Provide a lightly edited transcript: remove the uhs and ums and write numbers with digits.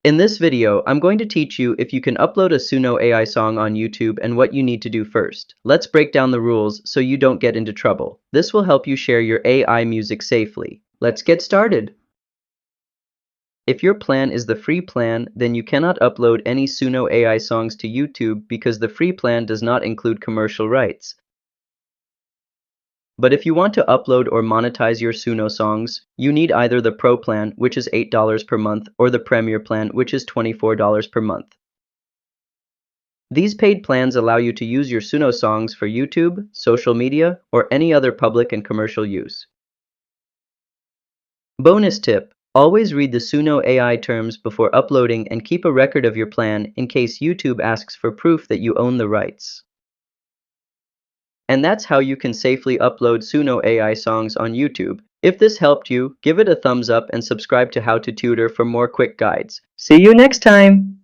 In this video, I'm going to teach you if you can upload a Suno AI song on YouTube and what you need to do first. Let's break down the rules so you don't get into trouble. This will help you share your AI music safely. Let's get started. If your plan is the free plan, then you cannot upload any Suno AI songs to YouTube because the free plan does not include commercial rights. But if you want to upload or monetize your Suno songs, you need either the Pro plan, which is $8 per month, or the Premier plan, which is $24 per month. These paid plans allow you to use your Suno songs for YouTube, social media, or any other public and commercial use. Bonus tip: always read the Suno AI terms before uploading and keep a record of your plan in case YouTube asks for proof that you own the rights. And that's how you can safely upload Suno AI songs on YouTube. If this helped you, give it a thumbs up and subscribe to How to Tutor for more quick guides. See you next time!